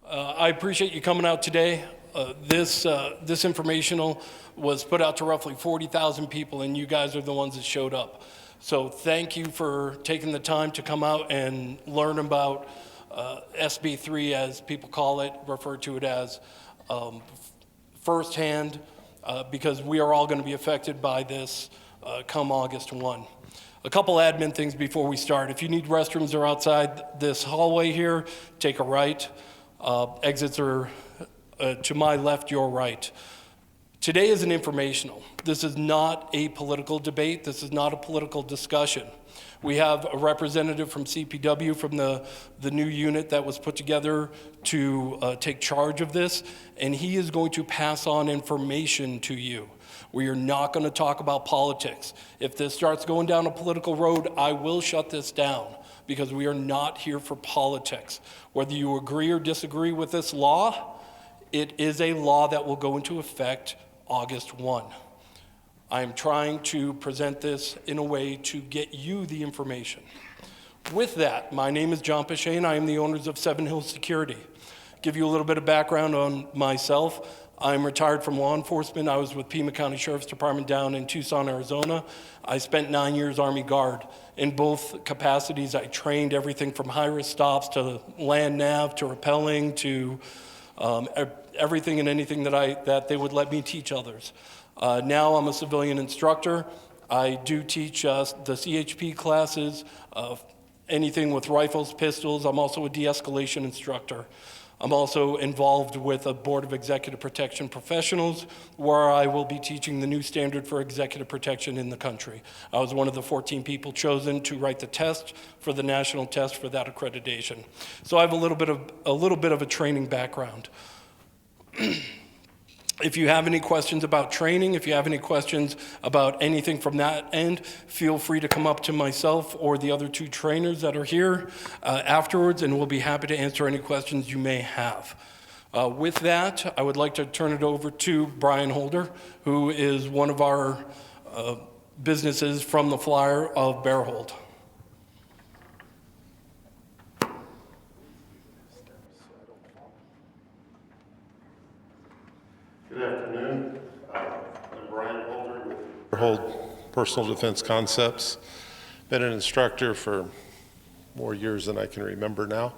I appreciate you coming out today. This informational was put out to roughly 40,000 people, and you guys are the ones that showed up. So thank you for taking the time to come out and learn about SB3, as people call it, refer to it as, firsthand, because we are all going to be affected by this come August 1. A couple admin things before we start. If you need restrooms, they're outside this hallway here. Take a right. Exits are to my left, your right. Today is an informational. This is not a political debate. This is not a political discussion. We have a representative from CPW, from the new unit that was put together to take charge of this, and he is going to pass on information to you. We are not going to talk about politics. If this starts going down a political road, I will shut this down, because we are not here for politics. Whether you agree or disagree with this law, it is a law that will go into effect August 1. I am trying to present this in a way to get you the information. With that, my name is John Pashane. I am the owners of Seven Hills Security. Give you a little bit of background on myself. I'm retired from law enforcement. I was with Pima County Sheriff's Department down in Tucson, Arizona. I spent 9 years Army Guard. In both capacities, I trained everything from high-risk stops to land nav to rappelling to everything and anything that they would let me teach others. Now I'm a civilian instructor. I do teach the CHP classes, anything with rifles, pistols. I'm also a de-escalation instructor. I'm also involved with a board of executive protection professionals, where I will be teaching the new standard for executive protection in the country. I was one of the 14 people chosen to write the test for the national test for that accreditation. So I have a little bit of a training background. If you have any questions about training, if you have any questions about anything from that end, feel free to come up to myself or the other two trainers that are here afterwards, and we'll be happy to answer any questions you may have. With that, I would like to turn it over to Brian Holder, who is one of our businesses from the flyer of Bearhold. Good afternoon. I'm Brian Holder with Bearhold Personal Defense Concepts. Been an instructor for more years than I can remember now.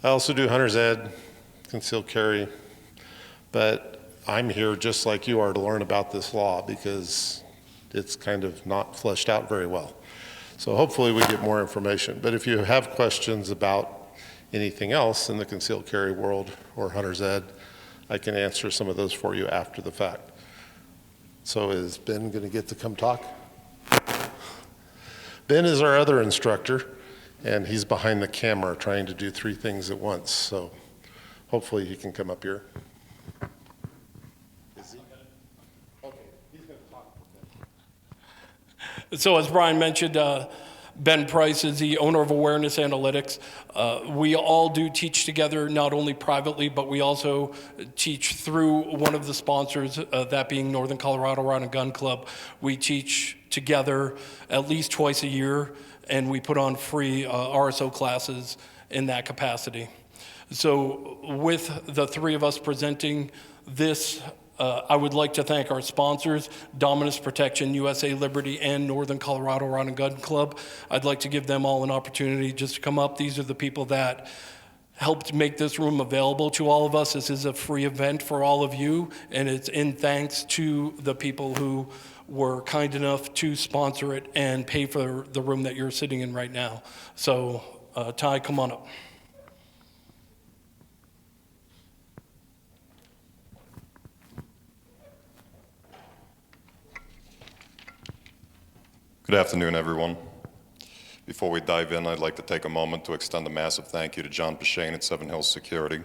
I also do hunter's ed, concealed carry, but I'm here just like you are to learn about this law because it's kind of not fleshed out very well. So hopefully we get more information. But if you have questions about anything else in the concealed carry world or hunter's ed, I can answer some of those for you after the fact. So is Ben going to get to come talk? Ben is our other instructor, and he's behind the camera trying to do 3 things at once. So hopefully he can come up here. Is he? Okay, he's going to talk for Ben. So as Brian mentioned, Ben Price is the owner of Awareness Analytics. We all do teach together, not only privately, but we also teach through one of the sponsors, that being Northern Colorado Rod and Gun Club. We teach together at least twice a year, and we put on free RSO classes in that capacity. So with the 3 of us presenting this, I would like to thank our sponsors, Dominus Protection, USA Liberty, and Northern Colorado Rod and Gun Club. I'd like to give them all an opportunity just to come up. These are the people that helped make this room available to all of us. This is a free event for all of you, and it's in thanks to the people who were kind enough to sponsor it and pay for the room that you're sitting in right now. So, Ty, come on up. Good afternoon, everyone. Before we dive in, I'd like to take a moment to extend a massive thank you to John Pashane at Seven Hills Security.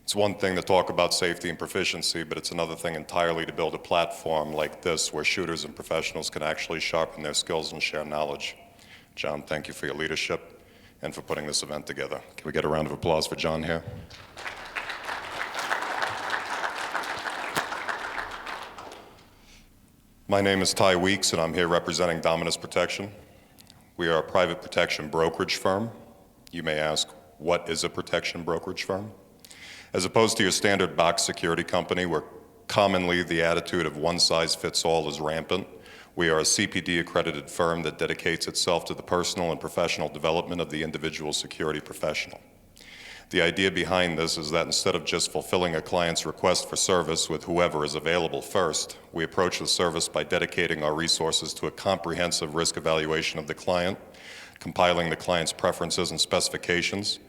It's one thing to talk about safety and proficiency, but it's another thing entirely to build a platform like this where shooters and professionals can actually sharpen their skills and share knowledge. John, thank you for your leadership and for putting this event together. Can we get a round of applause for John here? My name is Ty Weeks, and I'm here representing Dominus Protection. We are a private protection brokerage firm. You may ask, what is a protection brokerage firm? As opposed to your standard box security company where commonly the attitude of one size fits all is rampant, we are a CPD accredited firm that dedicates itself to the personal and professional development of the individual security professional. The idea behind this is that instead of just fulfilling a client's request for service with whoever is available first, we approach the service by dedicating our resources to a comprehensive risk evaluation of the client, compiling the client's preferences and specifications,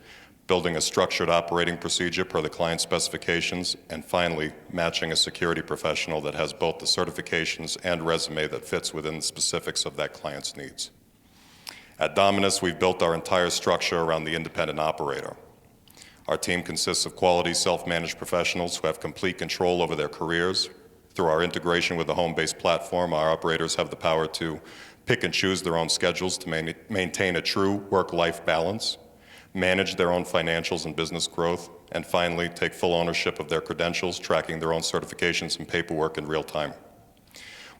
building a structured operating procedure per the client's specifications, and finally, matching a security professional that has both the certifications and resume that fits within the specifics of that client's needs. At Dominus, we've built our entire structure around the independent operator. Our team consists of quality, self-managed professionals who have complete control over their careers. Through our integration with the home-based platform, our operators have the power to pick and choose their own schedules to maintain a true work-life balance, manage their own financials and business growth, and finally, take full ownership of their credentials, tracking their own certifications and paperwork in real time.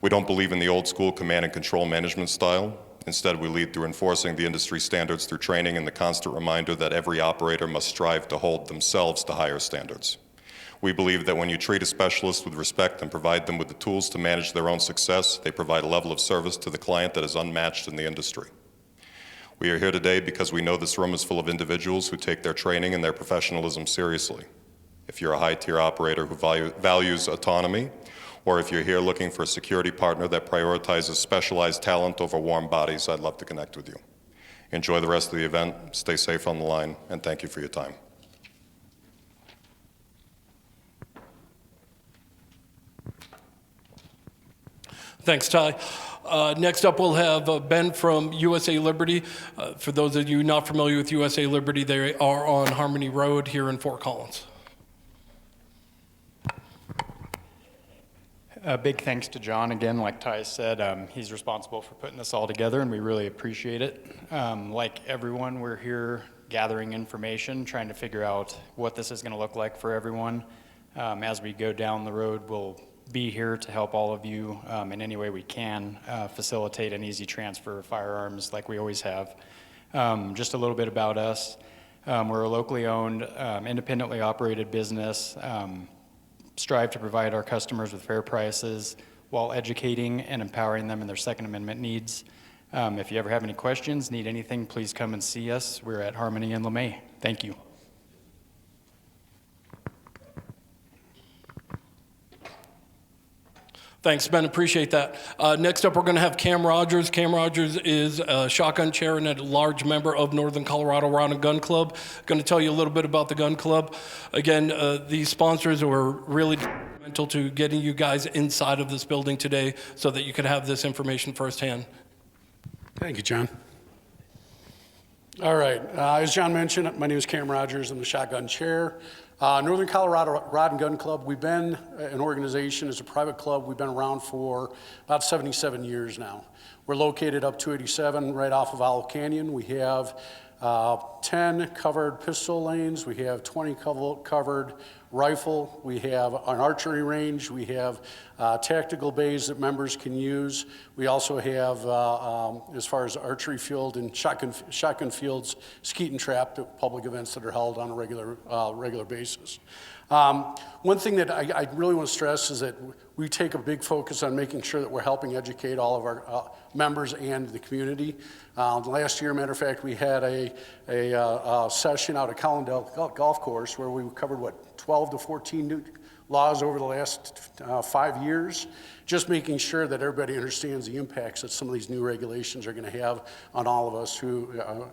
We don't believe in the old-school command and control management style. Instead, we lead through enforcing the industry standards through training and the constant reminder that every operator must strive to hold themselves to higher standards. We believe that when you treat a specialist with respect and provide them with the tools to manage their own success, they provide a level of service to the client that is unmatched in the industry. We are here today because we know this room is full of individuals who take their training and their professionalism seriously. If you're a high-tier operator who values autonomy, or if you're here looking for a security partner that prioritizes specialized talent over warm bodies, I'd love to connect with you. Enjoy the rest of the event, stay safe on the line, and thank you for your time. Thanks, Ty. Next up, we'll have Ben from USA Liberty. For those of you not familiar with USA Liberty, they are on Harmony Road here in Fort Collins. Big thanks to John again. Like Ty said, he's responsible for putting this all together, and we really appreciate it. Like everyone, we're here gathering information, trying to figure out what this is going to look like for everyone. As we go down the road, we'll be here to help all of you in any way we can, facilitate an easy transfer of firearms like we always have. Just a little bit about us. We're a locally owned, independently operated business. Strive to provide our customers with fair prices while educating and empowering them in their Second Amendment needs. If you ever have any questions, need anything, please come and see us. We're at Harmony in LeMay. Thank you. Thanks, Ben. Appreciate that. Next up, we're going to have Cam Rogers. Cam Rogers is a shotgun chair and a large member of Northern Colorado Rod and Gun Club. Going to tell you a little bit about the gun club. Again, these sponsors were really instrumental to getting you guys inside of this building today so that you could have this information firsthand. Thank you, John. All right, as John mentioned, my name is Cam Rogers. I'm the shotgun chair. Northern Colorado Rod and Gun Club, we've been an organization, it's a private club. We've been around for about 77 years now. We're located up 287 right off of Owl Canyon. We have 10 covered pistol lanes. We have 20 covered rifle. We have an archery range. We have tactical bays that members can use. We also have, as far as archery field and shotgun fields, skeet and trap, public events that are held on a regular basis. One thing that I really want to stress is that we take a big focus on making sure that we're helping educate all of our members and the community. Last year, matter of fact, we had a session out at Collindale Golf Course where we covered, 12 to 14 new laws over the last 5 years, just making sure that everybody understands the impacts that some of these new regulations are going to have on all of us who,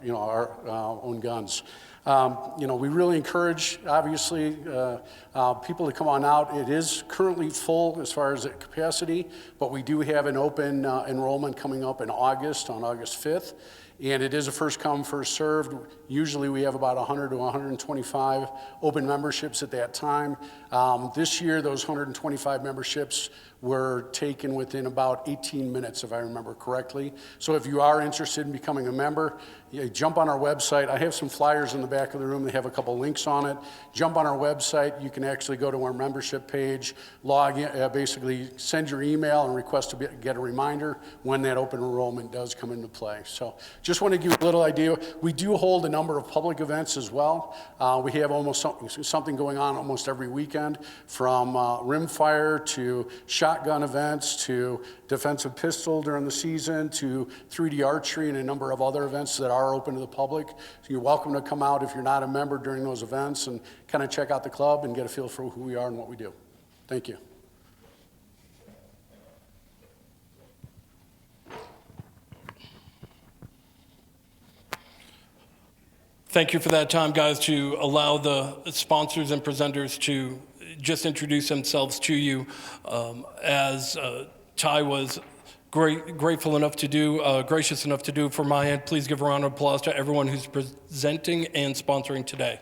own guns. We really encourage, obviously, people to come on out. It is currently full as far as the capacity, but we do have an open enrollment coming up in August, on August 5th. And it is a first come, first served. Usually we have about 100 to 125 open memberships at that time. This year, those 125 memberships were taken within about 18 minutes, if I remember correctly. So if you are interested in becoming a member, you jump on our website. I have some flyers in the back of the room. They have a couple links on it. Jump on our website. You can actually go to our membership page, log in, basically send your email and request to get a reminder when that open enrollment does come into play. So just want to give you a little idea. We do hold a number of public events as well. We have almost something going on almost every weekend, from rimfire to shotgun events to defensive pistol during the season to 3D archery and a number of other events that are open to the public. So you're welcome to come out if you're not a member during those events and kind of check out the club and get a feel for who we are and what we do. Thank you. Thank you for that time, guys, to allow the sponsors and presenters to just introduce themselves to you. As Ty was grateful enough to do, gracious enough to do for my end, please give a round of applause to everyone who's presenting and sponsoring today.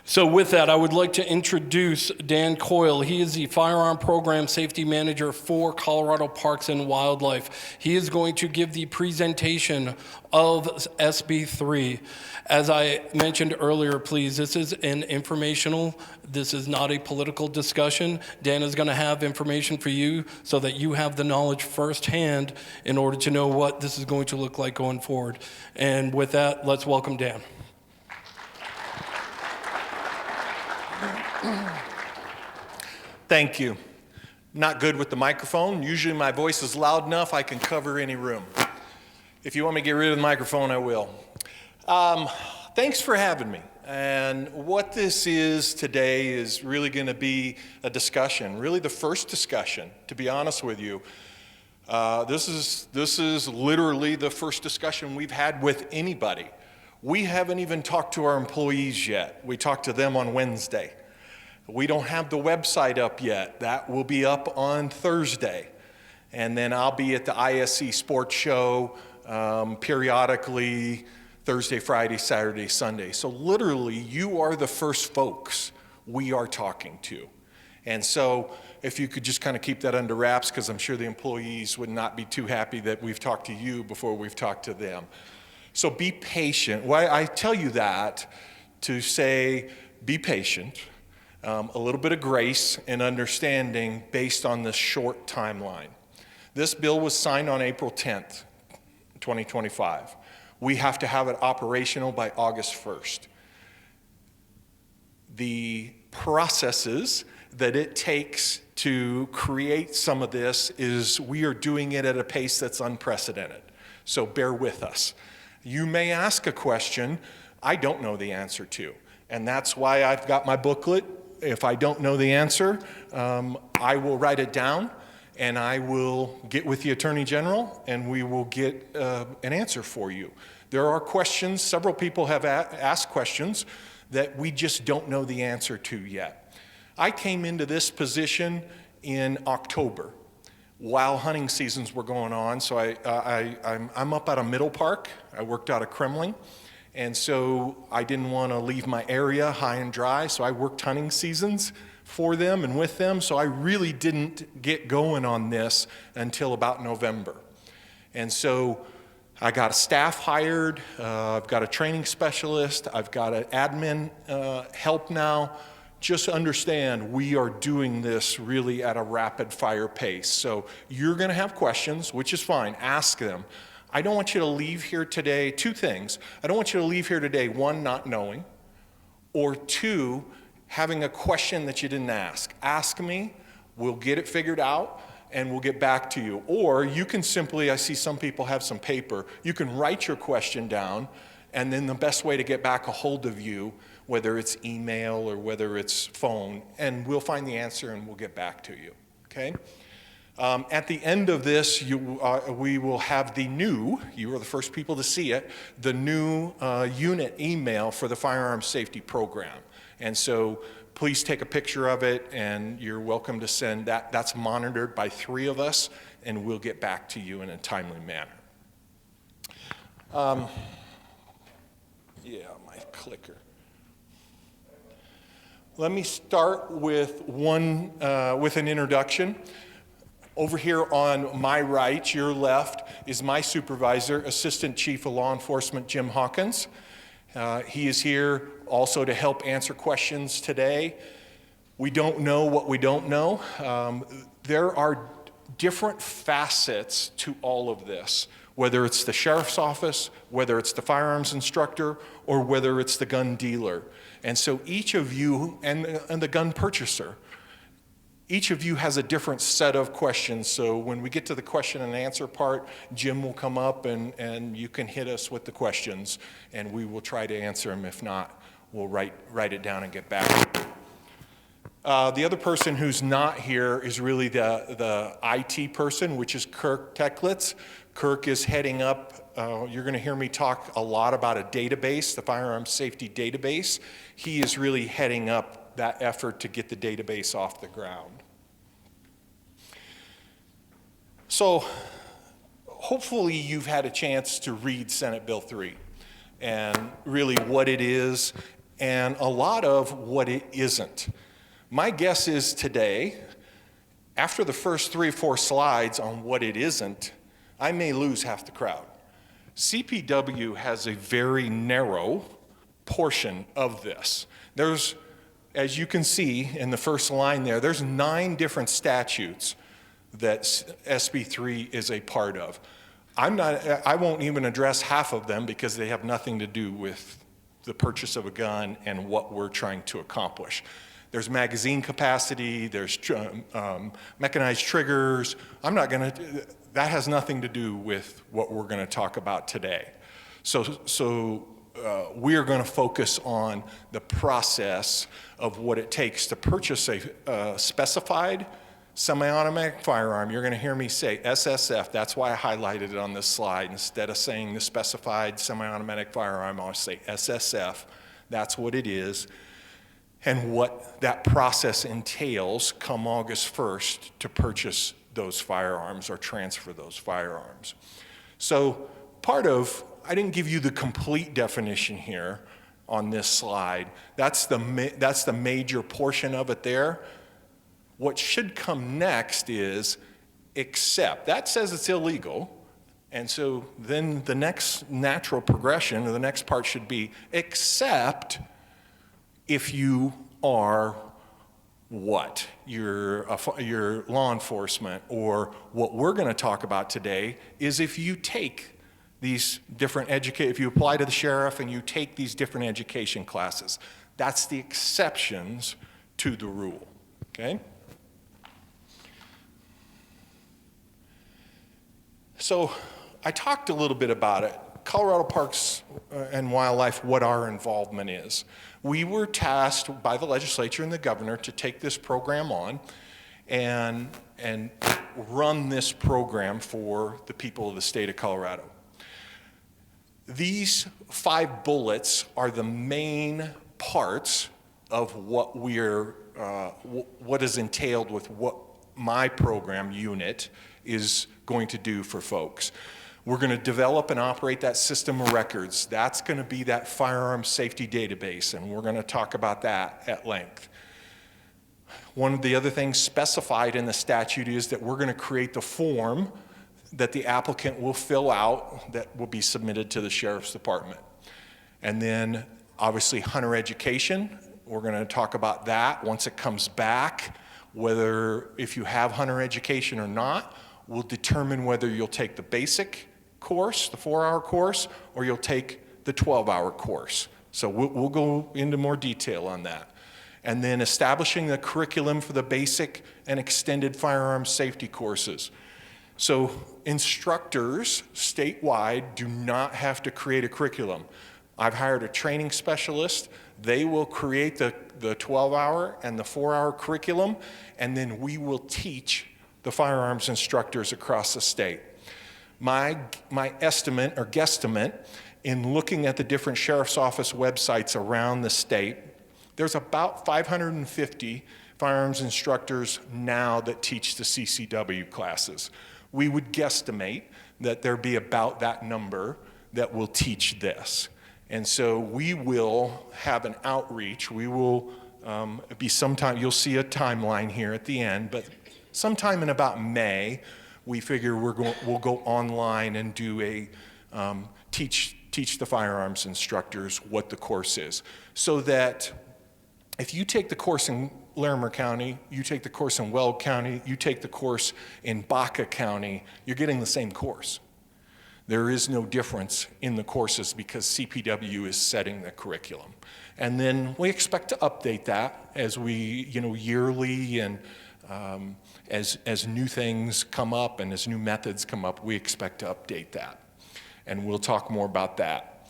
So with that, I would like to introduce Dan Coyle. He is the Firearm Program Safety Manager for Colorado Parks and Wildlife. He is going to give the presentation of SB3. As I mentioned earlier, please, this is an informational, this is not a political discussion. Dan is going to have information for you so that you have the knowledge firsthand in order to know what this is going to look like going forward. And with that, let's welcome Dan. Thank you. Not good with the microphone. Usually my voice is loud enough I can cover any room. If you want me to get rid of the microphone, I will. Thanks for having me. And what this is today is really going to be a discussion, really the first discussion, to be honest with you. This is literally the first discussion we've had with anybody. We haven't even talked to our employees yet. We talked to them on Wednesday. We don't have the website up yet. That will be up on Thursday. And then I'll be at the ISC Sports Show periodically Thursday, Friday, Saturday, Sunday. So literally, you are the first folks we are talking to. And so if you could just kind of keep that under wraps, because I'm sure the employees would not be too happy that we've talked to you before we've talked to them. So be patient. Why I tell you that to say be patient. A little bit of grace and understanding based on this short timeline. This bill was signed on April 10th, 2025. We have to have it operational by August 1st. The processes that it takes to create some of this is we are doing it at a pace that's unprecedented. So bear with us. You may ask a question I don't know the answer to, and that's why I've got my booklet. If I don't know the answer, I will write it down and I will get with the Attorney General and we will get an answer for you. There are questions, several people have asked questions that we just don't know the answer to yet. I came into this position in October while hunting seasons were going on, so I'm up out of Middle Park. I worked out of Kremling. And so I didn't want to leave my area high and dry, so I worked hunting seasons for them and with them, so I really didn't get going on this until about November. And so I got a staff hired, I've got a training specialist, I've got an admin help now. Just understand we are doing this really at a rapid fire pace. So you're going to have questions, which is fine, ask them. I don't want you to leave here today, two things. I don't want you to leave here today, one, not knowing, or two, having a question that you didn't ask. Ask me, we'll get it figured out, and we'll get back to you. Or you can simply, I see some people have some paper, you can write your question down, and then the best way to get back a hold of you, whether it's email or whether it's phone, and we'll find the answer and we'll get back to you, okay? At the end of this, we will have the new, you are the first people to see it, the new unit email for the Firearms Safety Program. And so please take a picture of it and you're welcome to send that. That's monitored by 3 of us and we'll get back to you in a timely manner. Yeah, my clicker. Let me start with an introduction. Over here on my right, your left, is my supervisor, Assistant Chief of Law Enforcement Jim Hawkins. He is here also to help answer questions today. We don't know what we don't know. There are different facets to all of this, whether it's the sheriff's office, whether it's the firearms instructor, or whether it's the gun dealer. And so each of you, and the gun purchaser, each of you has a different set of questions. So when we get to the question and answer part, Jim will come up and you can hit us with the questions and we will try to answer them. If not, we'll write it down and get back. The other person who's not here is really the IT person, which is Kirk Techlitz. Kirk is heading up, you're gonna hear me talk a lot about a database, the firearms safety database. He is really heading up that effort to get the database off the ground. So hopefully you've had a chance to read Senate Bill 3 and really what it is and a lot of what it isn't. My guess is today, after the first 3 or 4 slides on what it isn't, I may lose half the crowd. CPW has a very narrow portion of this. There's, as you can see in the first line there, there's 9 different statutes that SB3 is a part of. I won't even address half of them because they have nothing to do with the purchase of a gun and what we're trying to accomplish. There's magazine capacity, there's mechanized triggers. That has nothing to do with what we're gonna talk about today. So we are gonna focus on the process of what it takes to purchase a specified semi-automatic firearm. You're gonna hear me say SSF, that's why I highlighted it on this slide. Instead of saying the specified semi-automatic firearm, I'll say SSF, that's what it is, and what that process entails come August 1st to purchase those firearms or transfer those firearms. So I didn't give you the complete definition here on this slide. That's the major portion of it there. What should come next is except. That says it's illegal, and so then the next natural progression, or the next part should be except if you are what? You're law enforcement, or what we're gonna talk about today is if you take these different if you apply to the sheriff and you take these different education classes. That's the exceptions to the rule, okay? So I talked a little bit about it. Colorado Parks and Wildlife, what our involvement is. We were tasked by the legislature and the governor to take this program on and run this program for the people of the state of Colorado. These 5 bullets are the main parts of what what is entailed with what my program unit is going to do for folks. We're going to develop and operate that system of records. That's going to be that firearms safety database, and we're going to talk about that at length. One of the other things specified in the statute is that we're going to create the form that the applicant will fill out that will be submitted to the sheriff's department. And then obviously hunter education, we're going to talk about that once it comes back, whether if you have hunter education or not, we'll determine whether you'll take the basic course, the 4-hour course, or you'll take the 12-hour course. So we'll go into more detail on that. And then establishing the curriculum for the basic and extended firearms safety courses. So instructors statewide do not have to create a curriculum. I've hired a training specialist. They will create the 12-hour and the 4-hour curriculum, and then we will teach the firearms instructors across the state. My estimate or guesstimate in looking at the different sheriff's office websites around the state, there's about 550 firearms instructors now that teach the CCW classes. We would guesstimate that there'd be about that number that will teach this. And so we will have an outreach. We will be sometime, you'll see a timeline here at the end, but Sometime in about May, we figure we'll go online and do a teach the firearms instructors what the course is, so that if you take the course in Larimer County, you take the course in Weld County, you take the course in Baca County, you're getting the same course. There is no difference in the courses because CPW is setting the curriculum. And then we expect to update that as we, yearly, and as new things come up and as new methods come up, we expect to update that. And we'll talk more about that.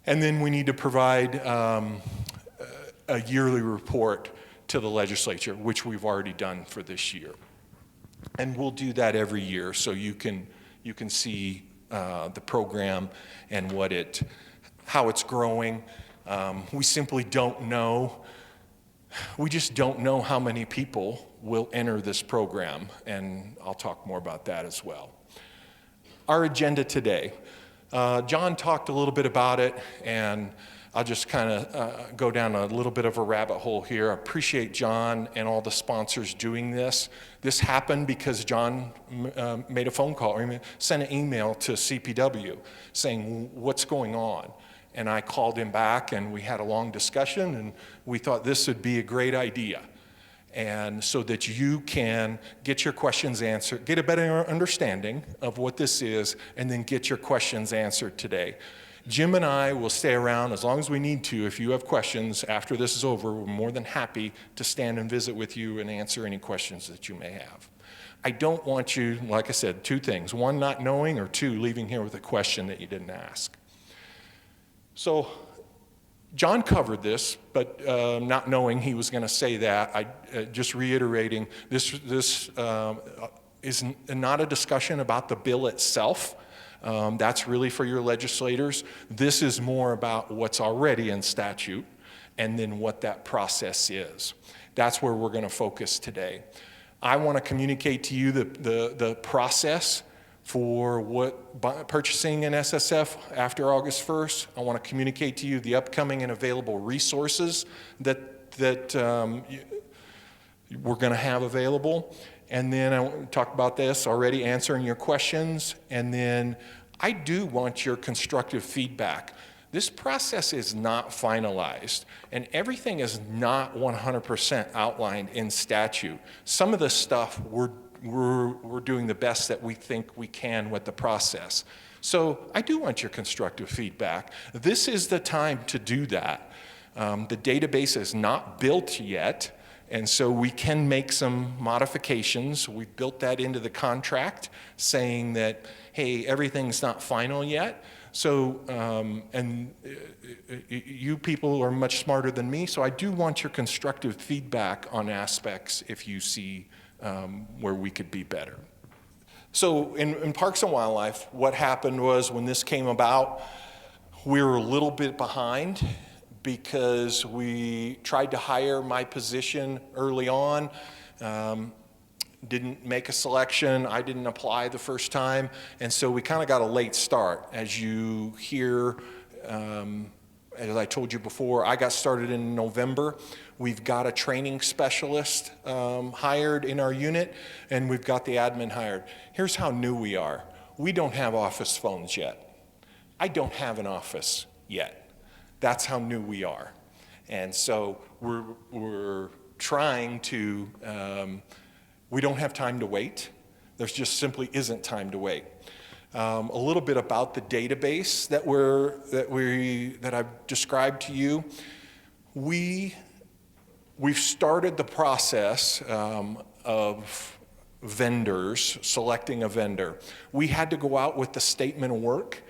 And then we need to provide a yearly report to the legislature, which we've already done for this year. And we'll do that every year so you can see the program and how it's growing. We simply don't know. We just don't know how many people will enter this program, and I'll talk more about that as well. Our agenda today. John talked a little bit about it, and I'll just kind of go down a little bit of a rabbit hole here. I appreciate John and all the sponsors doing this. This happened because John made a phone call or sent an email to CPW saying, what's going on? And I called him back, and we had a long discussion, and we thought this would be a great idea. And so that you can get your questions answered, get a better understanding of what this is, and then get your questions answered today. Jim and I will stay around as long as we need to. If you have questions after this is over, we're more than happy to stand and visit with you and answer any questions that you may have. I don't want you, like I said, two things. One, not knowing, or two, leaving here with a question that you didn't ask. So John covered this, but not knowing he was going to say that, just reiterating, this is not a discussion about the bill itself. That's really for your legislators. This is more about what's already in statute and then what that process is. That's where we're going to focus today. I want to communicate to you the process for purchasing an SSF after August 1st. I want to communicate to you the upcoming and available resources that we're going to have available. And then I want to talk about this already, answering your questions. And then I do want your constructive feedback. This process is not finalized, and everything is not 100% outlined in statute. Some of the stuff we're doing the best that we think we can with the process. So I do want your constructive feedback. This is the time to do that. The database is not built yet, and so we can make some modifications. We built that into the contract, saying that, hey, everything's not final yet. So, you people are much smarter than me, so I do want your constructive feedback on aspects if you see where we could be better. So in Parks and Wildlife, what happened was when this came about, we were a little bit behind because we tried to hire my position early on, didn't make a selection, I didn't apply the first time, and so we kind of got a late start. As you hear, as I told you before, I got started in November. We've got a training specialist hired in our unit, and we've got the admin hired. Here's how new we are. We don't have office phones yet. I don't have an office yet. That's how new we are. And so we're trying to, we don't have time to wait. There just simply isn't time to wait. A little bit about the database that I've described to you. We've started the process of vendors, selecting a vendor. We had to go out with the statement of work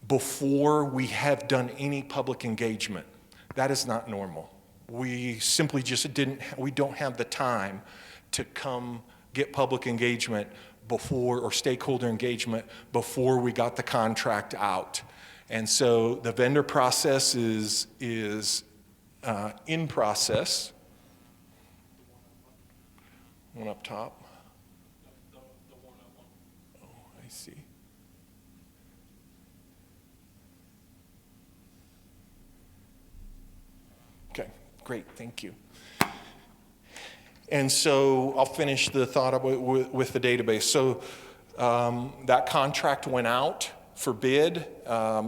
before we have done any public engagement. That is not normal. We simply just we don't have the time to come get public engagement before, or stakeholder engagement before we got the contract out. And so the vendor process is in process. One up top. Oh, I see. Okay, great, thank you. And so I'll finish the thought with the database. So that contract went out for bid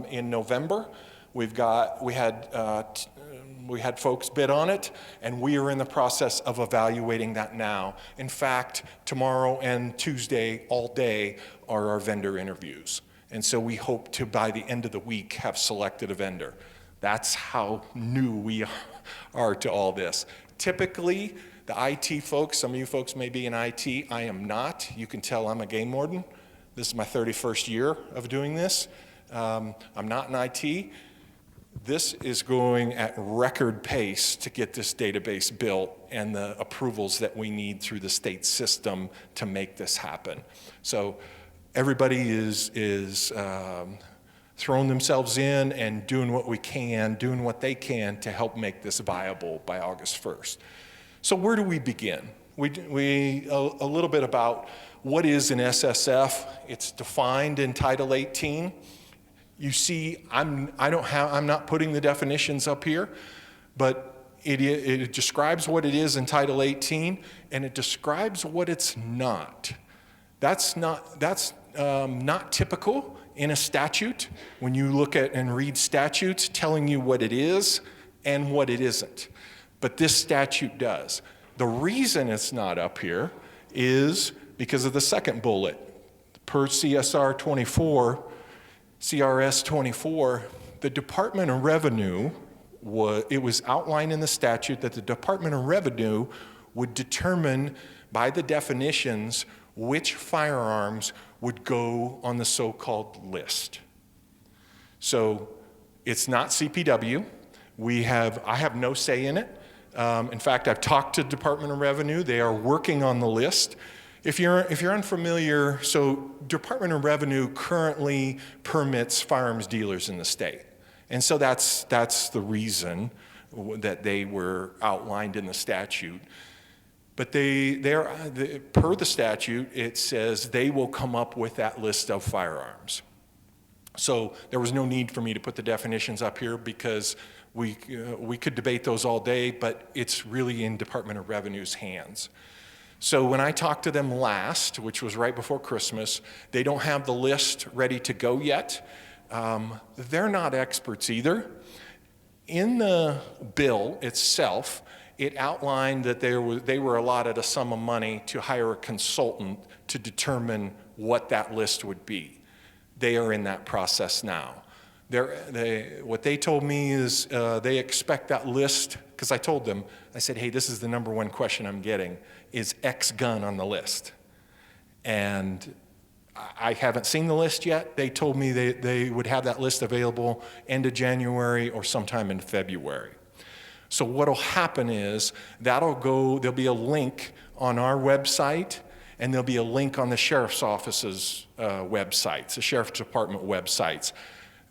in November. We had folks bid on it, and we are in the process of evaluating that now. In fact, tomorrow and Tuesday, all day, are our vendor interviews. And so we hope to, by the end of the week, have selected a vendor. That's how new we are to all this. Typically, the IT folks, some of you folks may be in IT, I am not. You can tell I'm a game warden. This is my 31st year of doing this. I'm not in IT. This is going at record pace to get this database built and the approvals that we need through the state system to make this happen. So everybody is throwing themselves in and doing what we can, doing what they can to help make this viable by August 1st. So where do we begin? A little bit about what is an SSF. It's defined in Title 18. You see, I'm not putting the definitions up here, but it describes what it is in Title 18, and it describes what it's not. That's not typical in a statute when you look at and read statutes telling you what it is and what it isn't. But this statute does. The reason it's not up here is because of the second bullet. Per CSR 24, CRS 24, the Department of Revenue, it was outlined in the statute that the Department of Revenue would determine by the definitions which firearms would go on the so-called list. So it's not CPW. I have no say in it. In fact, I've talked to the Department of Revenue. They are working on the list. If you're unfamiliar, so Department of Revenue currently permits firearms dealers in the state. And so that's the reason that they were outlined in the statute. But per the statute, it says they will come up with that list of firearms. So there was no need for me to put the definitions up here because we could debate those all day, but it's really in Department of Revenue's hands. So when I talked to them last, which was right before Christmas, they don't have the list ready to go yet. They're not experts either. In the bill itself, it outlined that they were allotted a sum of money to hire a consultant to determine what that list would be. They are in that process now. What they told me is they expect that list, because I told them, I said, hey, this is the number one question I'm getting, is X gun on the list? And I haven't seen the list yet. They told me they would have that list available end of January or sometime in February. So what'll happen is there'll be a link on our website, and there'll be a link on the sheriff's office's websites, the sheriff's department websites.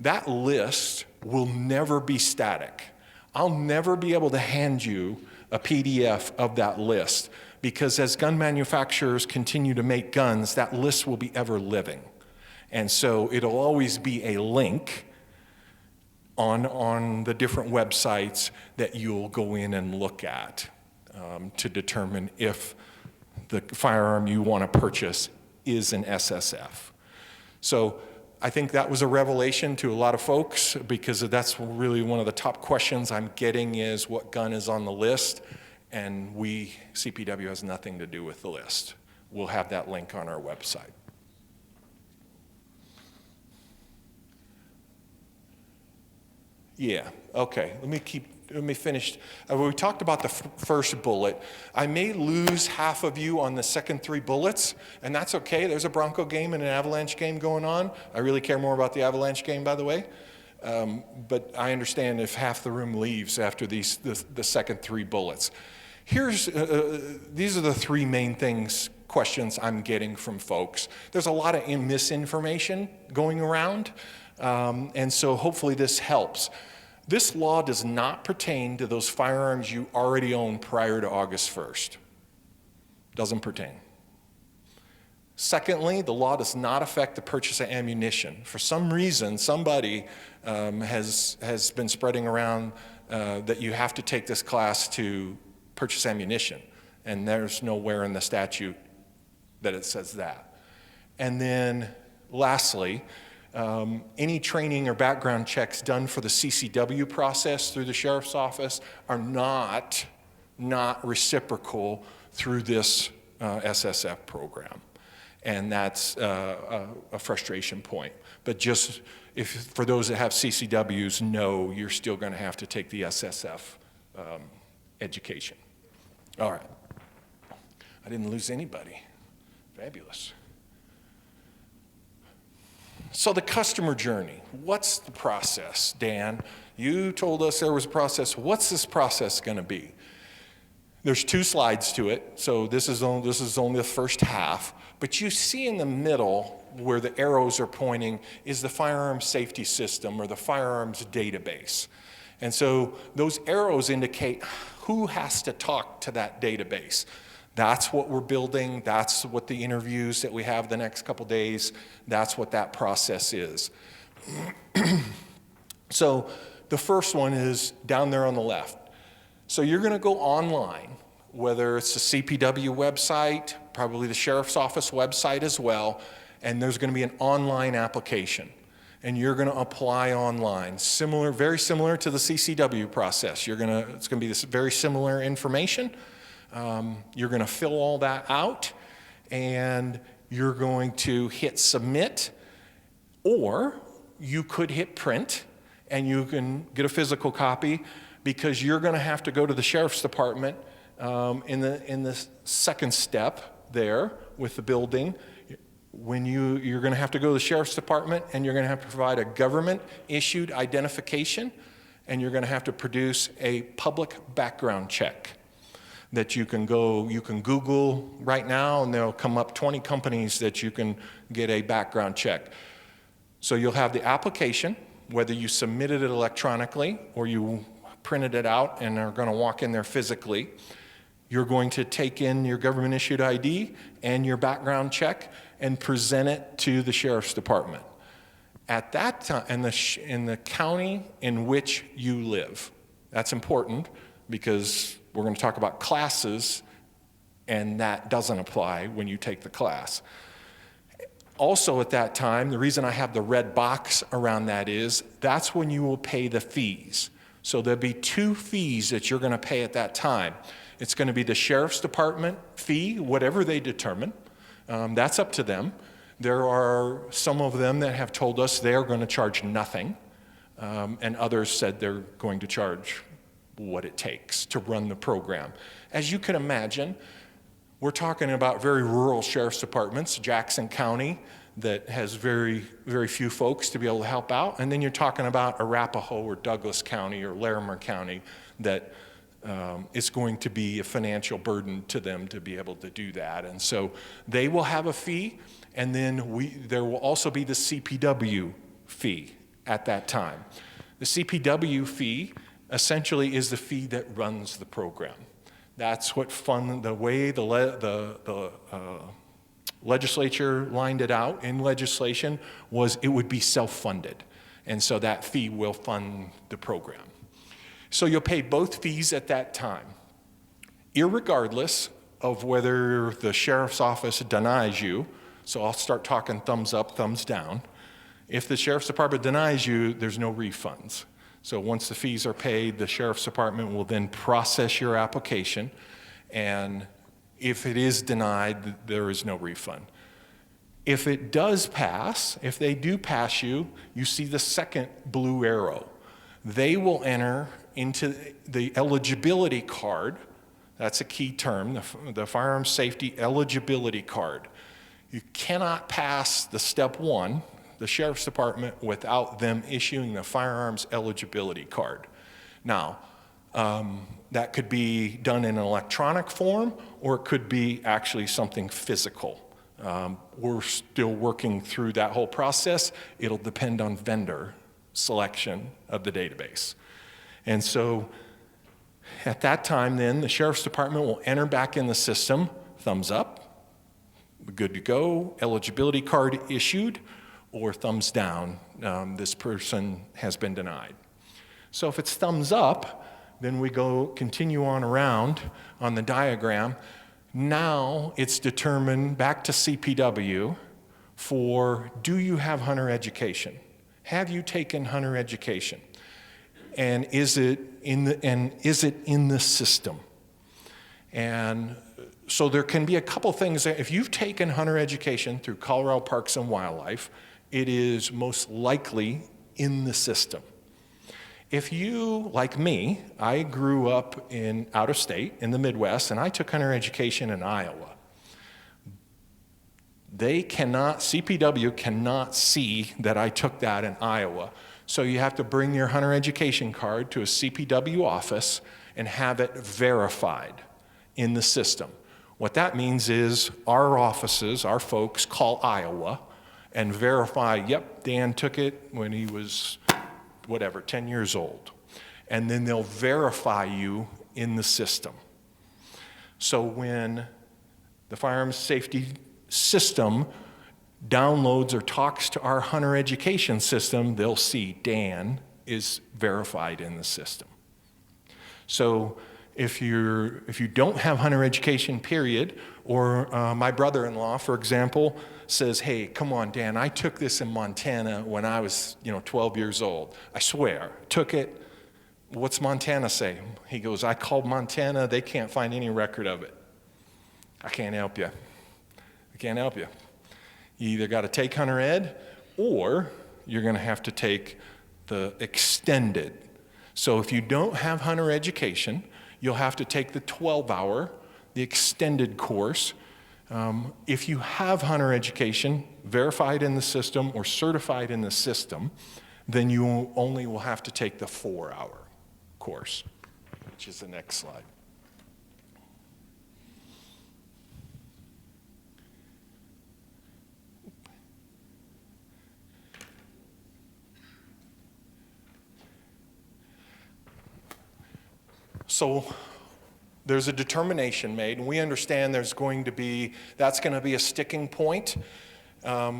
That list will never be static. I'll never be able to hand you a PDF of that list because as gun manufacturers continue to make guns, that list will be ever living. And so it'll always be a link on the different websites that you'll go in and look at to determine if the firearm you want to purchase is an SSF. So I think that was a revelation to a lot of folks because that's really one of the top questions I'm getting is what gun is on the list, and CPW has nothing to do with the list. We'll have that link on our website. Yeah, okay, let me finish. We talked about the first bullet. I may lose half of you on the second three bullets, and that's okay. There's a Bronco game and an Avalanche game going on. I really care more about the Avalanche game, by the way. But I understand if half the room leaves after the second three bullets. These are the three main questions I'm getting from folks. There's a lot of misinformation going around, and so hopefully this helps. This law does not pertain to those firearms you already own prior to August 1st. Doesn't pertain. Secondly, the law does not affect the purchase of ammunition. For some reason, somebody has been spreading around that you have to take this class to purchase ammunition. And there's nowhere in the statute that it says that. And then lastly, any training or background checks done for the CCW process through the sheriff's office are not reciprocal through this SSF program. And that's a frustration point. But just for those that have CCWs, no, you're still going to have to take the SSF education. All right. I didn't lose anybody. Fabulous. So the customer journey, what's the process, Dan? You told us there was a process. What's this process going to be? There's 2 slides to it, so this is only the first half. But you see in the middle where the arrows are pointing is the firearms safety system or the firearms database. And so those arrows indicate who has to talk to that database. That's what we're building. That's what the interviews that we have the next couple days, that's what that process is. So the first one is down there on the left. So you're going to go online, whether it's the CPW website, probably the sheriff's office website as well, and there's going to be an online application. And you're going to apply online, very similar to the CCW process. It's going to be this very similar information. You're going to fill all that out, and you're going to hit submit, or you could hit print, and you can get a physical copy, because you're going to have to go to the sheriff's department in the second step there with the building. When you're going to have to go to the sheriff's department, and you're going to have to provide a government-issued identification, and you're going to have to produce a public background check that you can Google right now, and there'll come up 20 companies that you can get a background check. So you'll have the application, whether you submitted it electronically or you printed it out and are going to walk in there physically. You're going to take in your government-issued ID and your background check and present it to the sheriff's department. At that time, in the county in which you live. That's important, because we're going to talk about classes, and that doesn't apply when you take the class. Also at that time, the reason I have the red box around that is, that's when you will pay the fees. So there'll be 2 fees that you're going to pay at that time. It's going to be the sheriff's department fee, whatever they determine. That's up to them. There are some of them that have told us they're going to charge nothing, and others said they're going to charge what it takes to run the program. As you can imagine, we're talking about very rural sheriff's departments, Jackson County, that has very, very few folks to be able to help out. And then you're talking about Arapahoe or Douglas County or Larimer County that it's going to be a financial burden to them to be able to do that. And so they will have a fee, and then there will also be the CPW fee at that time. The CPW fee essentially is the fee that runs the program. That's what the way the legislature lined it out in legislation was it would be self-funded. And so that fee will fund the program. So you'll pay both fees at that time, irregardless of whether the sheriff's office denies you. So I'll start talking thumbs up, thumbs down. If the sheriff's department denies you, there's no refunds. So once the fees are paid, the sheriff's department will then process your application, and if it is denied, there is no refund. If it does pass, if they do pass you, you see the second blue arrow. They will enter into the eligibility card. That's a key term, the firearms safety eligibility card. You cannot pass the step 1, the sheriff's department, without them issuing the firearms eligibility card. Now, that could be done in an electronic form, or it could be actually something physical. We're still working through that whole process. It'll depend on vendor selection of the database. And so at that time then, the sheriff's department will enter back in the system, thumbs up, good to go, eligibility card issued, or thumbs down, this person has been denied. So if it's thumbs up, then we continue on around on the diagram. Now it's determined back to CPW for, do you have hunter education? Have you taken hunter education? And is it in the system? And so there can be a couple things that if you've taken hunter education through Colorado Parks and Wildlife, it is most likely in the system. If you, like me, I grew up out of state in the Midwest, and I took hunter education in Iowa. CPW cannot see that I took that in Iowa. So you have to bring your hunter education card to a CPW office and have it verified in the system. What that means is our offices, our folks call Iowa and verify, yep, Dan took it when he was, 10 years old. And then they'll verify you in the system. So when the firearms safety system downloads or talks to our hunter education system, they'll see Dan is verified in the system. So if you don't have hunter education, period, or my brother-in-law, for example, says, hey, come on, Dan, I took this in Montana when I was 12 years old. I swear, took it. What's Montana say? He goes, I called Montana, they can't find any record of it. I can't help you. I can't help you. You either got to take hunter ed, or you're going to have to take the extended. So if you don't have hunter education, you'll have to take the 12-hour, the extended course. If you have hunter education verified in the system or certified in the system, then you only will have to take the 4-hour course, which is the next slide. So there's a determination made, and we understand that's going to be a sticking point.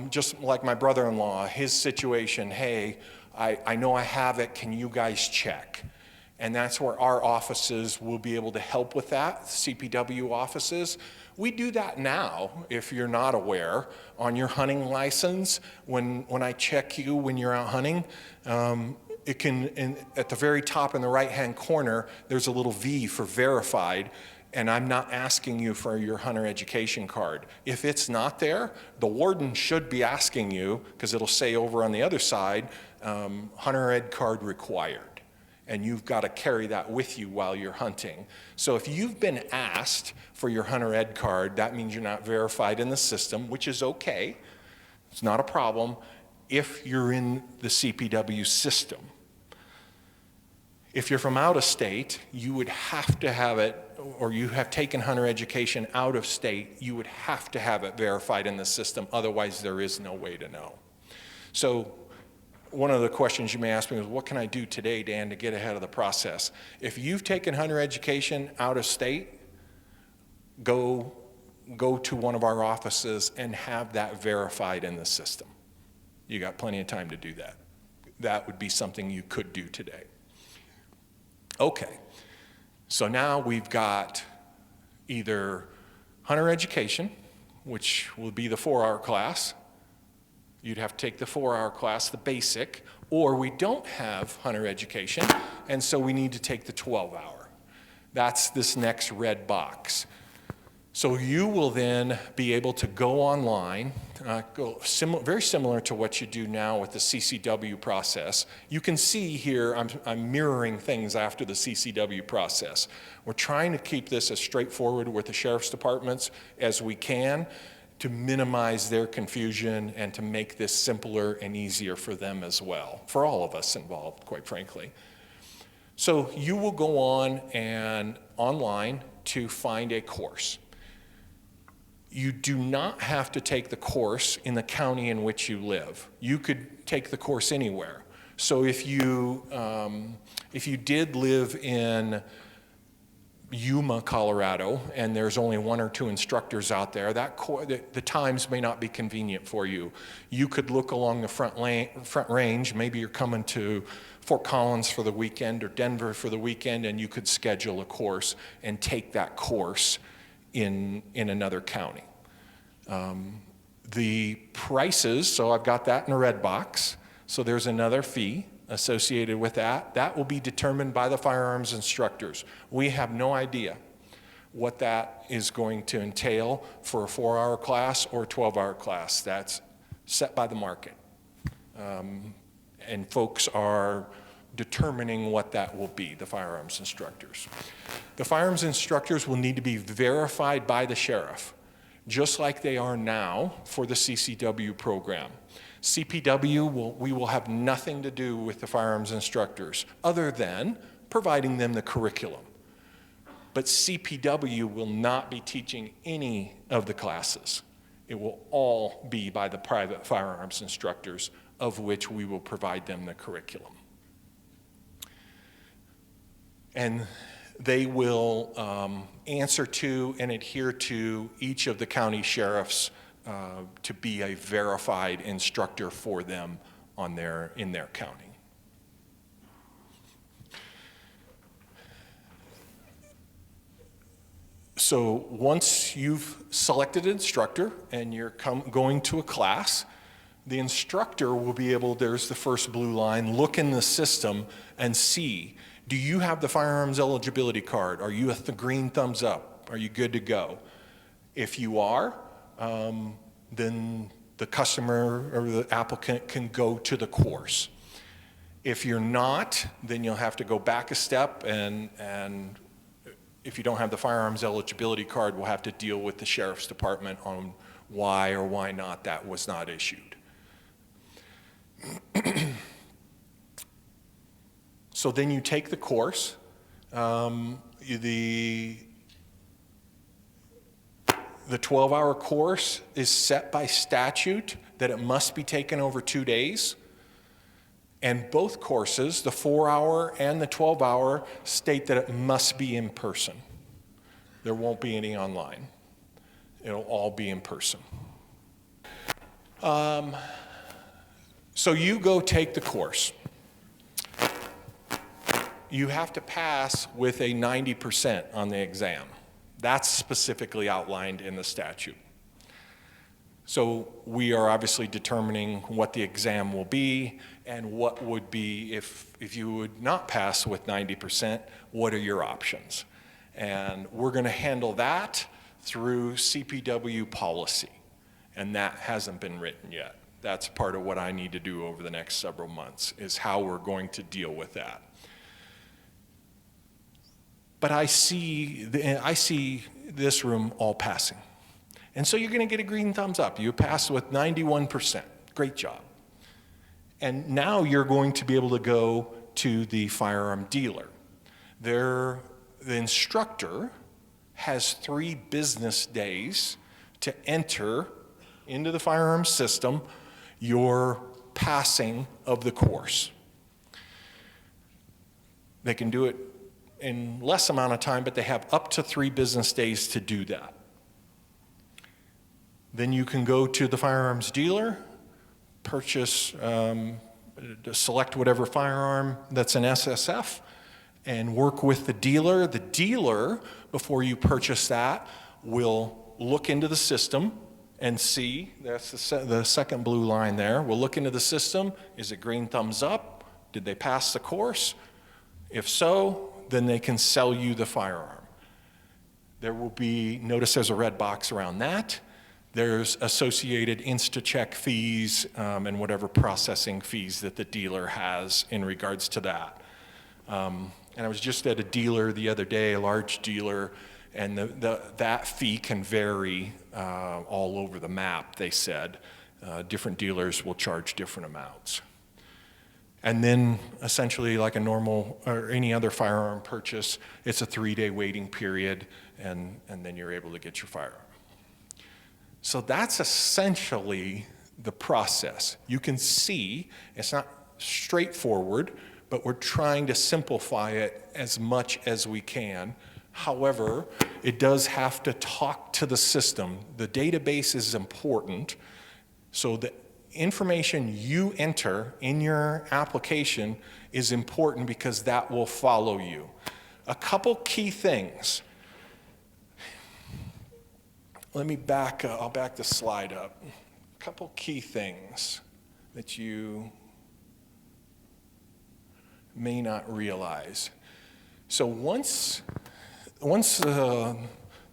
Just like my brother-in-law, his situation, hey, I know I have it, can you guys check? And that's where our offices will be able to help with that, CPW offices. We do that now, if you're not aware, on your hunting license. When I check you when you're out hunting, it can, at the very top in the right-hand corner, there's a little V for verified, and I'm not asking you for your hunter education card. If it's not there, the warden should be asking you, because it'll say over on the other side, hunter ed card required. And you've got to carry that with you while you're hunting. So if you've been asked for your hunter ed card, that means you're not verified in the system, which is okay. It's not a problem if you're in the CPW system. If you're from out of state, you would have to have it, or you have taken hunter education out of state, you would have to have it verified in the system. Otherwise, there is no way to know. So one of the questions you may ask me is, what can I do today, Dan, to get ahead of the process? If you've taken hunter education out of state, go to one of our offices and have that verified in the system. You got plenty of time to do that. That would be something you could do today. Okay, so now we've got either hunter education, which will be the 4-hour class. You'd have to take the 4-hour class, the basic, or we don't have hunter education, and so we need to take the 12-hour. That's this next red box. So you will then be able to go online, very similar to what you do now with the CCW process. You can see here I'm mirroring things after the CCW process. We're trying to keep this as straightforward with the sheriff's departments as we can to minimize their confusion and to make this simpler and easier for them as well, for all of us involved, quite frankly. So you will go on and online to find a course. You do not have to take the course in the county in which you live. You could take the course anywhere. So if you did live in Yuma, Colorado, and there's only 1 or 2 instructors out there, the times may not be convenient for you. You could look along the front range. Maybe you're coming to Fort Collins for the weekend or Denver for the weekend, and you could schedule a course and take that course in another county. The prices, so I've got that in a red box, so there's another fee associated with that. That will be determined by the firearms instructors. We have no idea what that is going to entail for a 4-hour class or a 12-hour class. That's set by the market. And folks are determining what that will be, the firearms instructors. The firearms instructors will need to be verified by the sheriff, just like they are now for the CCW program. CPW, we will have nothing to do with the firearms instructors other than providing them the curriculum. But CPW will not be teaching any of the classes. It will all be by the private firearms instructors, of which we will provide them the curriculum. And they will answer to and adhere to each of the county sheriffs to be a verified instructor for them in their county. So once you've selected an instructor and you're going to a class, the instructor will be able, there's the first blue line, look in the system and see, do you have the firearms eligibility card? Are you at the green thumbs up? Are you good to go? If you are, then the customer or the applicant can go to the course. If you're not, then you'll have to go back a step, and if you don't have the firearms eligibility card, we'll have to deal with the sheriff's department on why or why not that was not issued. So then you take the course. The 12-hour course is set by statute that it must be taken over 2 days. And both courses, the 4-hour and the 12-hour, state that it must be in person. There won't be any online. It'll all be in person. So you go take the course. You have to pass with a 90% on the exam. That's specifically outlined in the statute. So we are obviously determining what the exam will be and what would be, if you would not pass with 90%, what are your options? And we're going to handle that through CPW policy, and that hasn't been written yet. That's part of what I need to do over the next several months, is how we're going to deal with that. But I see this room all passing. And so you're going to get a green thumbs up. You passed with 91%. Great job. And now you're going to be able to go to the firearm dealer. The instructor has 3 business days to enter into the firearm system your passing of the course. They can do it in less amount of time, but they have up to 3 business days to do that. Then you can go to the firearms dealer, purchase, select whatever firearm that's an SSF, and work with the dealer. The dealer, before you purchase that, will look into the system and see, that's the second blue line there. We'll look into the system. Is it green thumbs up? Did they pass the course? If so, then they can sell you the firearm. There will be, notice there's a red box around that. There's associated InstaCheck fees and whatever processing fees that the dealer has in regards to that. And I was just at a dealer the other day, a large dealer, and that fee can vary all over the map, they said. Different dealers will charge different amounts. And then essentially like a normal or any other firearm purchase, it's a 3-day waiting period, and then you're able to get your firearm. So that's essentially the process. You can see it's not straightforward, but we're trying to simplify it as much as we can. However, it does have to talk to the system. The database is important, so the information you enter in your application is important because that will follow you. A couple key things. let me back, I'll back the slide up. A couple key things that you may not realize. So once the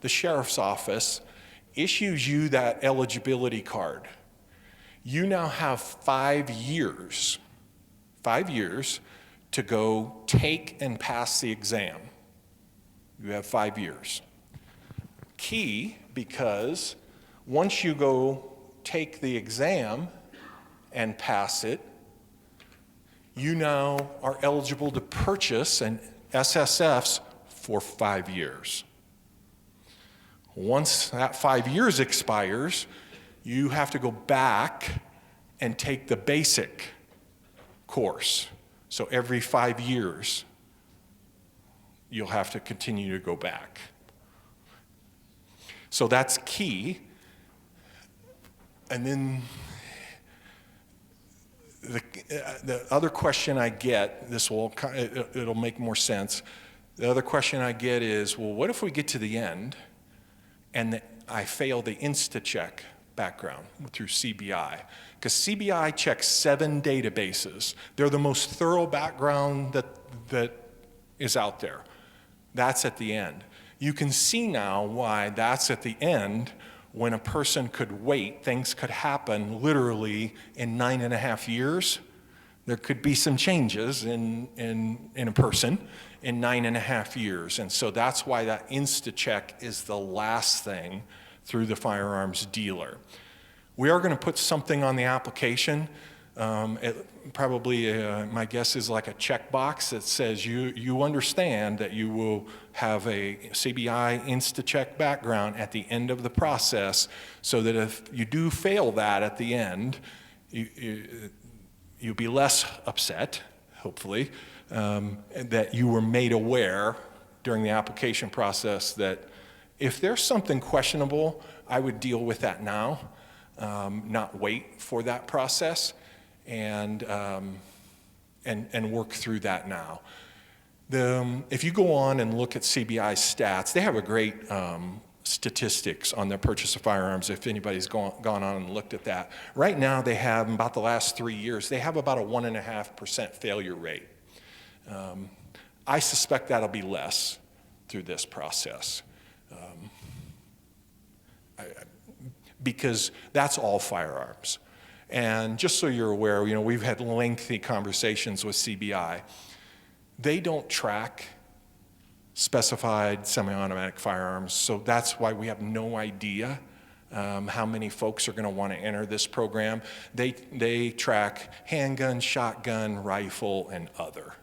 sheriff's office issues you that eligibility card, you now have 5 years to go take and pass the exam. You have 5 years. Key, because once you go take the exam and pass it, you now are eligible to purchase an SSFs for 5 years. Once that 5 years expires, you have to go back and take the basic course. So every 5 years, you'll have to continue to go back. So that's key. And then the other question I get, it'll make more sense. The other question I get is, well, what if we get to the end and I fail the InstaCheck background through CBI? Because CBI checks 7 databases. They're the most thorough background that is out there. That's at the end. You can see now why that's at the end when a person could wait. Things could happen literally in 9.5 years. There could be some changes in a person in 9.5 years. And so that's why that InstaCheck is the last thing through the firearms dealer. We are going to put something on the application. My guess is like a checkbox that says you understand that you will have a CBI InstaCheck background at the end of the process, so that if you do fail that at the end, you'll be less upset, hopefully, that you were made aware during the application process that if there's something questionable, I would deal with that now, not wait for that process. And work through that now. If you go on and look at CBI's stats, they have a great statistics on their purchase of firearms, if anybody's gone on and looked at that. Right now, they have, about the last 3 years, they have about a 1.5% failure rate. I suspect that'll be less through this process. Because that's all firearms. And just so you're aware, we've had lengthy conversations with CBI. They don't track specified semi-automatic firearms, so that's why we have no idea how many folks are going to want to enter this program. They track handgun, shotgun, rifle, and other.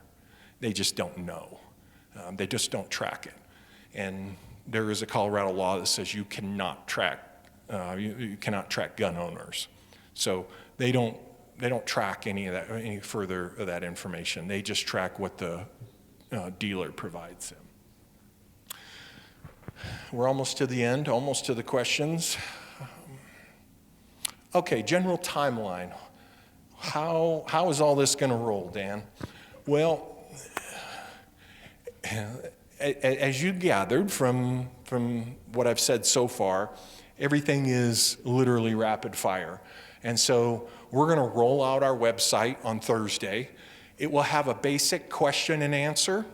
They just don't know. They just don't track it. And there is a Colorado law that says you cannot track gun owners. So they don't track any further of that information. They just track what the dealer provides them. We're almost to the end, almost to the questions. Okay, general timeline. How is all this going to roll, Dan? Well, as you gathered from what I've said so far, everything is literally rapid fire. And so we're going to roll out our website on Thursday. It will have a basic question and answer.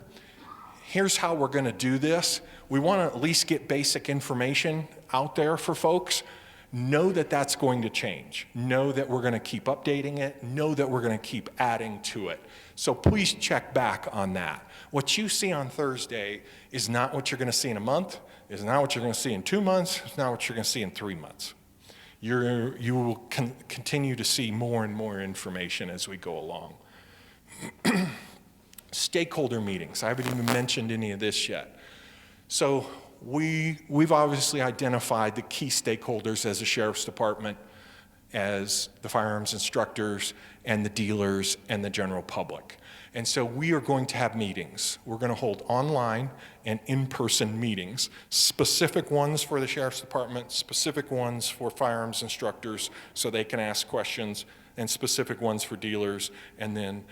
Here's how we're going to do this. We want to at least get basic information out there for folks. Know that that's going to change. Know that we're going to keep updating it. Know that we're going to keep adding to it. So please check back on that. What you see on Thursday is not what you're going to see in a month, is not what you're going to see in 2 months, it's not what you're going to see in 3 months. You will continue to see more and more information as we go along. Stakeholder meetings. I haven't even mentioned any of this yet. So we've obviously identified the key stakeholders as the Sheriff's Department, as the firearms instructors, and the dealers, and the general public. And so we are going to have meetings. We're going to hold online and in-person meetings, specific ones for the Sheriff's Department, specific ones for firearms instructors so they can ask questions, and specific ones for dealers, and then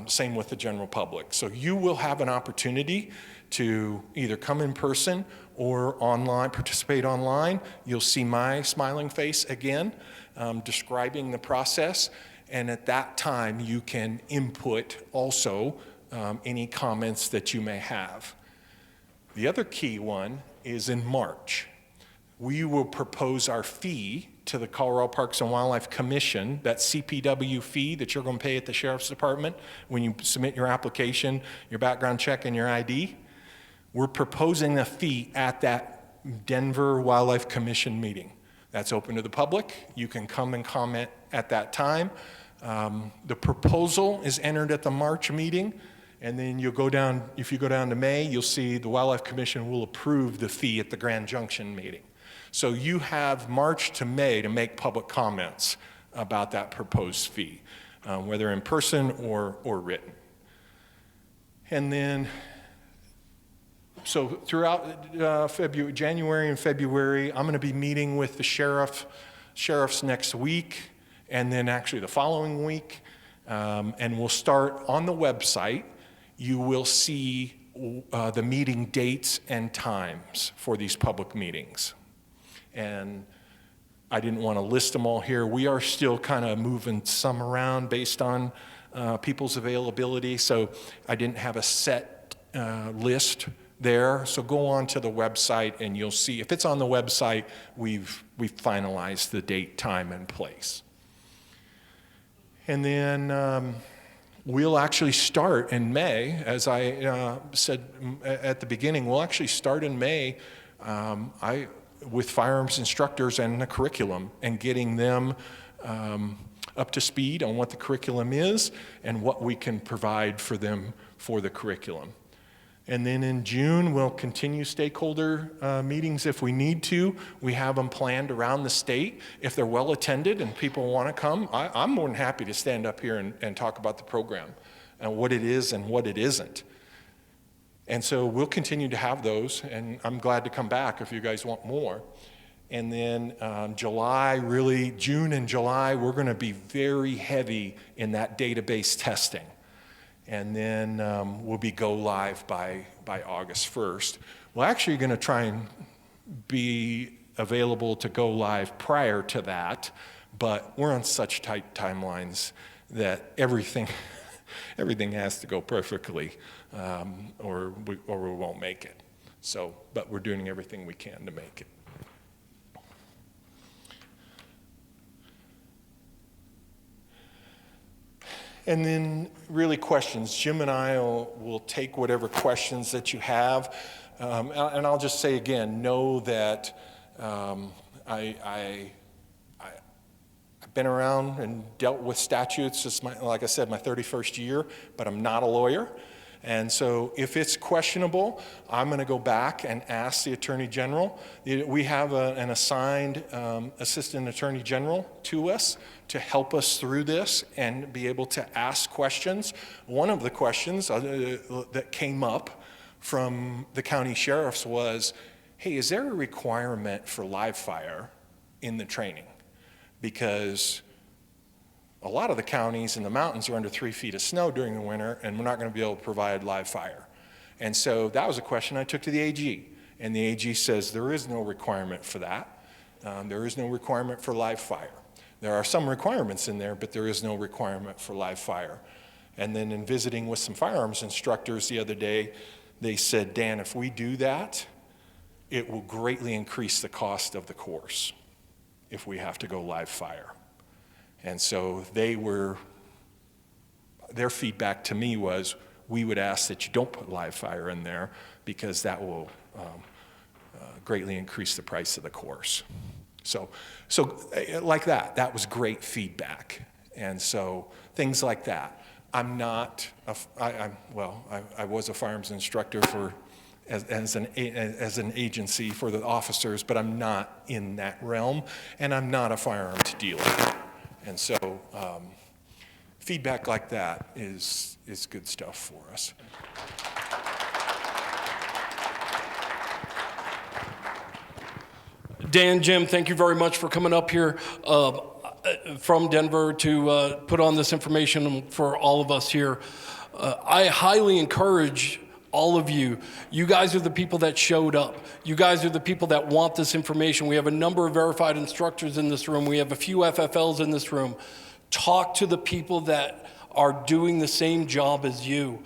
same with the general public. So you will have an opportunity to either come in person or online, participate online, you'll see my smiling face again, describing the process. And at that time, you can input also any comments that you may have. The other key one is in March. We will propose our fee to the Colorado Parks and Wildlife Commission, that CPW fee that you're going to pay at the Sheriff's Department when you submit your application, your background check, and your ID. We're proposing a fee at that Denver Wildlife Commission meeting. That's open to the public. You can come and comment at that time. The proposal is entered at the March meeting, and then you'll go down, if you go down to May, you'll see the Wildlife Commission will approve the fee at the Grand Junction meeting. So you have March to May to make public comments about that proposed fee, whether in person or written. And then, so throughout January and February, I'm going to be meeting with the sheriffs next week, and then actually the following week, and we'll start on the website. You will see the meeting dates and times for these public meetings. And I didn't want to list them all here. We are still kind of moving some around based on people's availability, so I didn't have a set list there. So go on to the website and you'll see, if it's on the website, we've finalized the date, time, and place. And then we'll actually start in May, as I said at the beginning, we'll actually start in May with firearms instructors and the curriculum, and getting them up to speed on what the curriculum is and what we can provide for them for the curriculum. And then in June, we'll continue stakeholder meetings if we need to. We have them planned around the state. If they're well attended and people want to come, I'm more than happy to stand up here and talk about the program and what it is and what it isn't. And so we'll continue to have those, and I'm glad to come back if you guys want more. And then July, really, June and July, we're going to be very heavy in that database testing. And then we'll be go live by August 1st. We're actually going to try and be available to go live prior to that, but we're on such tight timelines that everything has to go perfectly, or we won't make it. So, but we're doing everything we can to make it. And then really questions. Jim and I will take whatever questions that you have. And I'll just say again, know that I've been around and dealt with statutes. It's like I said, my 31st year, but I'm not a lawyer. And so if it's questionable, I'm going to go back and ask the Attorney General. We have an assigned Assistant Attorney General to us to help us through this and be able to ask questions. One of the questions that came up from the county sheriffs was, hey, is there a requirement for live fire in the training? Because a lot of the counties in the mountains are under 3 feet of snow during the winter, and we're not going to be able to provide live fire. And so that was a question I took to the AG, and the AG says there is no requirement for that. There is no requirement for live fire. There are some requirements in there, but there is no requirement for live fire. And then in visiting with some firearms instructors the other day, they said, Dan, if we do that, it will greatly increase the cost of the course if we have to go live fire. And so their feedback to me was, we would ask that you don't put live fire in there because that will greatly increase the price of the course. So like that was great feedback. And so things like that. I was a firearms instructor as an agency for the officers, but I'm not in that realm, and I'm not a firearms dealer. And so feedback like that is good stuff for us. Dan, Jim, thank you very much for coming up here from Denver to put on this information for all of us here. I highly encourage all of you. You guys are the people that showed up. You guys are the people that want this information. We have a number of verified instructors in this room. We have a few FFLs in this room. Talk to the people that are doing the same job as you.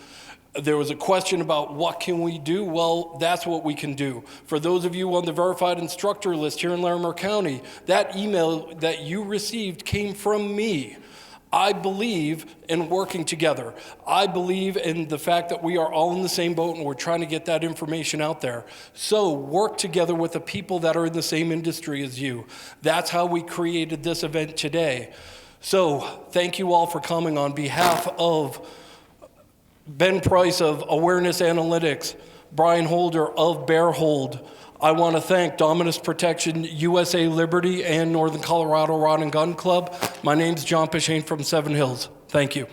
There was a question about what can we do? Well, that's what we can do. For those of you on the verified instructor list here in Larimer County, that email that you received came from me. I believe in working together. I believe in the fact that we are all in the same boat and we're trying to get that information out there. So work together with the people that are in the same industry as you. That's how we created this event today. So thank you all for coming. On behalf of Ben Price of Awareness Analytics, Brian Holder of Bear Hold, I want to thank Dominus Protection, USA Liberty, and Northern Colorado Rod and Gun Club. My name's John Pashane from Seven Hills. Thank you.